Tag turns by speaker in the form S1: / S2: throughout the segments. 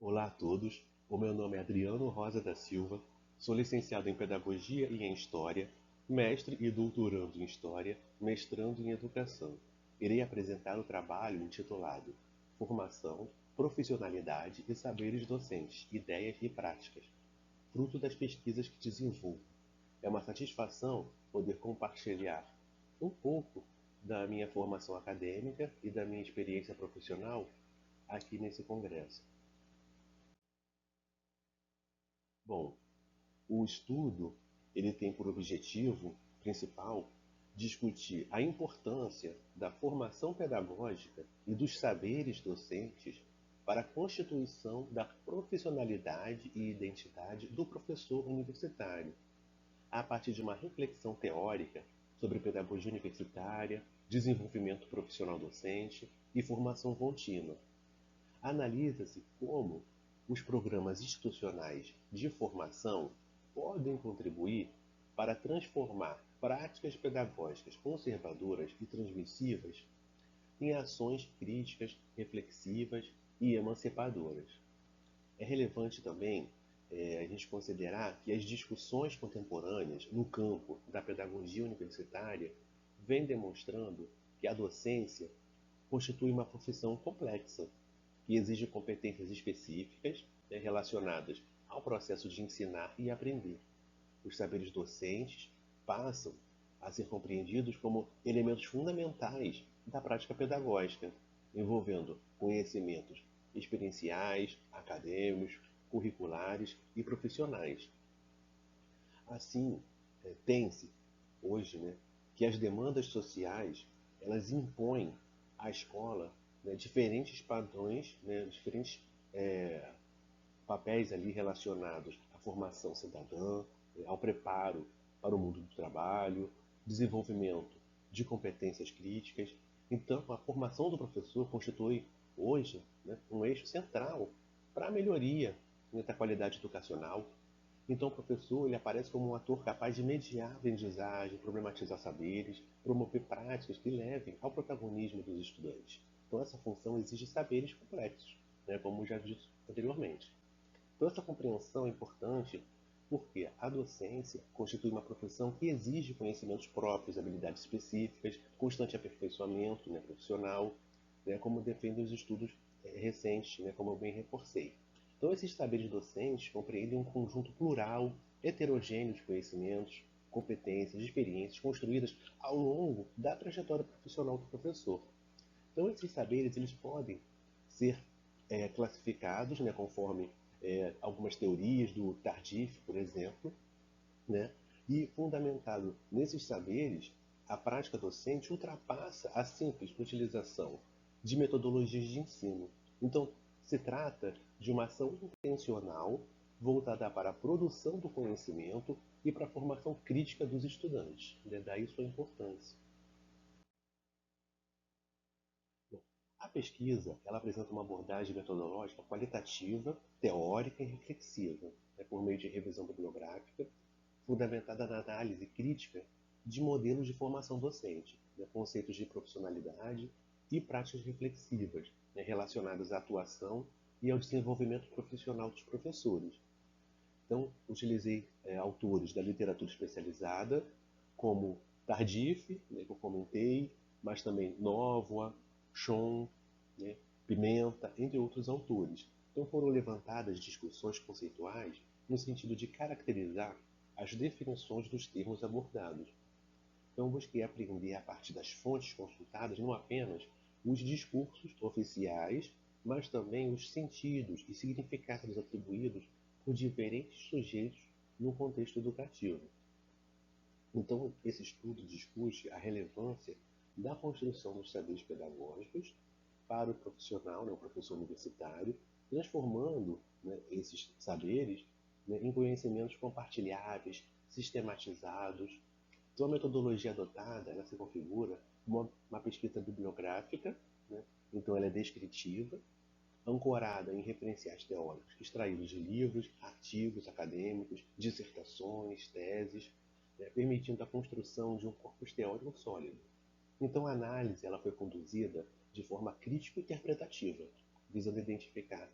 S1: Olá a todos, o meu nome é Adriano Rosa da Silva, sou licenciado em Pedagogia e em História, mestre e doutorando em História, mestrando em Educação. Irei apresentar o trabalho intitulado Formação, Profissionalidade e Saberes Docentes, Ideias e Práticas, fruto das pesquisas que desenvolvo. É uma satisfação poder compartilhar um pouco da minha formação acadêmica e da minha experiência profissional aqui nesse congresso. Bom, o estudo ele tem por objetivo principal discutir a importância da formação pedagógica e dos saberes docentes para a constituição da profissionalidade e identidade do professor universitário, a partir de uma reflexão teórica sobre pedagogia universitária, desenvolvimento profissional docente e formação contínua. Analisa-se como os programas institucionais de formação podem contribuir para transformar práticas pedagógicas conservadoras e transmissivas em ações críticas, reflexivas e emancipadoras. É relevante também a gente considerar que as discussões contemporâneas no campo da pedagogia universitária vêm demonstrando que a docência constitui uma profissão complexa, que exige competências específicas, relacionadas ao processo de ensinar e aprender. Os saberes docentes passam a ser compreendidos como elementos fundamentais da prática pedagógica, envolvendo conhecimentos experienciais, acadêmicos, curriculares e profissionais. Assim, tem-se hoje, que as demandas sociais elas impõem à escola, diferentes padrões, diferentes é, papéis ali relacionados à formação cidadã, ao preparo para o mundo do trabalho, desenvolvimento de competências críticas. Então, a formação do professor constitui hoje, um eixo central para a melhoria, da qualidade educacional. Então, o professor ele aparece como um ator capaz de mediar a aprendizagem, problematizar saberes, promover práticas que levem ao protagonismo dos estudantes. Então, essa função exige saberes complexos, como já disse anteriormente. Então, essa compreensão é importante porque a docência constitui uma profissão que exige conhecimentos próprios, habilidades específicas, constante aperfeiçoamento, profissional, como defendem os estudos recentes, como eu bem reforcei. Então, esses saberes docentes compreendem um conjunto plural, heterogêneo de conhecimentos, competências, experiências construídas ao longo da trajetória profissional do professor. Então, esses saberes eles podem ser classificados, conforme algumas teorias do Tardif, por exemplo, né? E fundamentado nesses saberes, a prática docente ultrapassa a simples utilização de metodologias de ensino. Então, se trata de uma ação intencional voltada para a produção do conhecimento e para a formação crítica dos estudantes. Daí sua importância. A pesquisa ela apresenta uma abordagem metodológica qualitativa, teórica e reflexiva, por meio de revisão bibliográfica, fundamentada na análise crítica de modelos de formação docente, conceitos de profissionalidade e práticas reflexivas, relacionadas à atuação e ao desenvolvimento profissional dos professores. Então, utilizei autores da literatura especializada, como Tardif, que eu comentei, mas também Novoa, Schon, né, Pimenta, entre outros autores. Então foram levantadas discussões conceituais no sentido de caracterizar as definições dos termos abordados. Então busquei aprender a partir das fontes consultadas não apenas os discursos oficiais, mas também os sentidos e significados atribuídos por diferentes sujeitos no contexto educativo. Então, esse estudo discute a relevância da construção dos saberes pedagógicos para o profissional, o professor universitário, transformando esses saberes em conhecimentos compartilháveis, sistematizados. Então, a metodologia adotada ela se configura como uma pesquisa bibliográfica, então ela é descritiva, ancorada em referenciais teóricos extraídos de livros, artigos acadêmicos, dissertações, teses, permitindo a construção de um corpus teórico sólido. Então a análise ela foi conduzida de forma crítico-interpretativa, visando identificar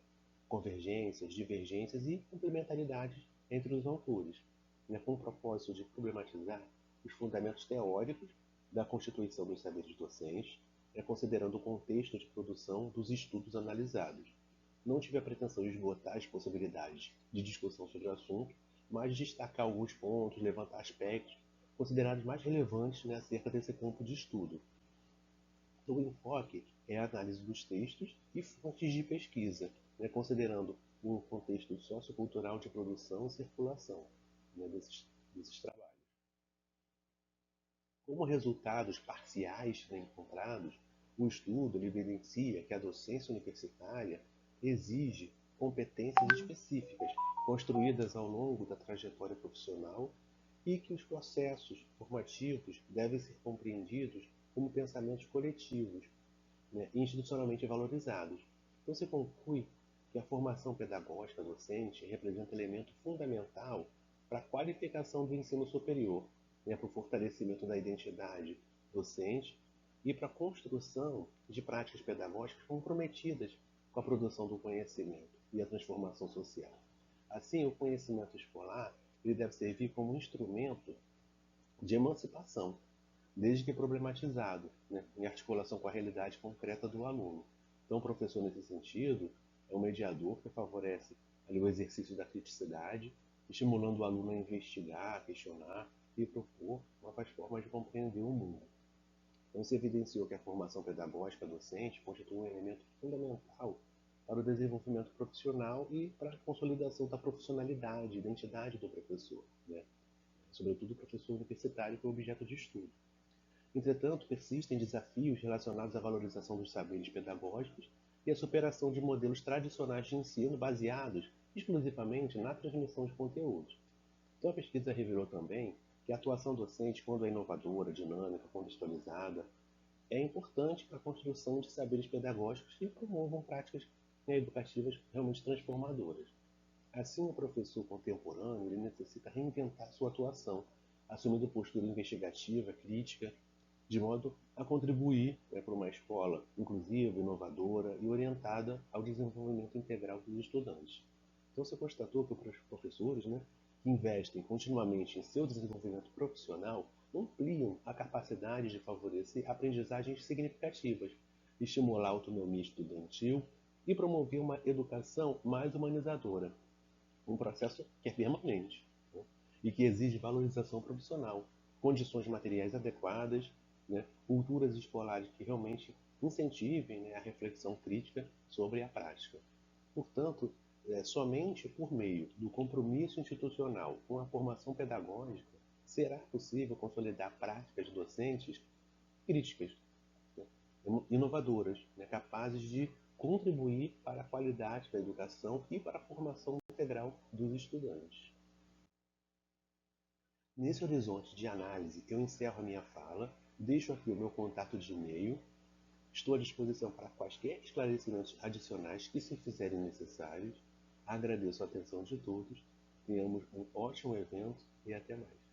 S1: convergências, divergências e complementaridades entre os autores, né, com o propósito de problematizar os fundamentos teóricos da constituição dos saberes docentes, né, considerando o contexto de produção dos estudos analisados. Não tive a pretensão de esgotar as possibilidades de discussão sobre o assunto, mas destacar alguns pontos, levantar aspectos considerados mais relevantes, né, acerca desse campo de estudo. Então, o enfoque é a análise dos textos e fontes de pesquisa, né, considerando um contexto sociocultural de produção e circulação, né, desses trabalhos. Como resultados parciais, né, encontrados, o estudo evidencia que a docência universitária exige competências específicas construídas ao longo da trajetória profissional e que os processos formativos devem ser compreendidos como pensamentos coletivos, né, institucionalmente valorizados. Então se conclui que a formação pedagógica docente representa elemento fundamental para a qualificação do ensino superior, né, para o fortalecimento da identidade docente e para a construção de práticas pedagógicas comprometidas com a produção do conhecimento e a transformação social. Assim, o conhecimento escolar ele deve servir como instrumento de emancipação, desde que problematizado, né, em articulação com a realidade concreta do aluno. Então, o professor, nesse sentido, é um mediador que favorece ali, o exercício da criticidade, estimulando o aluno a investigar, a questionar e propor novas formas de compreender o mundo. Então, se evidenciou que a formação pedagógica docente constitui um elemento fundamental para o desenvolvimento profissional e para a consolidação da profissionalidade, identidade do professor, né? Sobretudo o professor universitário, que é o objeto de estudo. Entretanto, persistem desafios relacionados à valorização dos saberes pedagógicos e à superação de modelos tradicionais de ensino baseados exclusivamente na transmissão de conteúdos. Então, a pesquisa revelou também que a atuação docente, quando é inovadora, dinâmica, contextualizada, é importante para a construção de saberes pedagógicos que promovam práticas, né, educativas realmente transformadoras. Assim, o professor contemporâneo ele necessita reinventar sua atuação, assumindo postura investigativa, crítica, de modo a contribuir, né, para uma escola inclusiva, inovadora e orientada ao desenvolvimento integral dos estudantes. Então, se constatou que os professores, né, que investem continuamente em seu desenvolvimento profissional ampliam a capacidade de favorecer aprendizagens significativas, estimular a autonomia estudantil e promover uma educação mais humanizadora, um processo que é permanente, né, e que exige valorização profissional, condições materiais adequadas, né, culturas escolares que realmente incentivem, né, a reflexão crítica sobre a prática. Portanto, somente por meio do compromisso institucional com a formação pedagógica será possível consolidar práticas docentes críticas, né, inovadoras, né, capazes de contribuir para a qualidade da educação e para a formação integral dos estudantes. Nesse horizonte de análise, eu encerro a minha fala, deixo aqui o meu contato de e-mail, estou à disposição para quaisquer esclarecimentos adicionais que se fizerem necessários. Agradeço a atenção de todos, tenhamos um ótimo evento e até mais.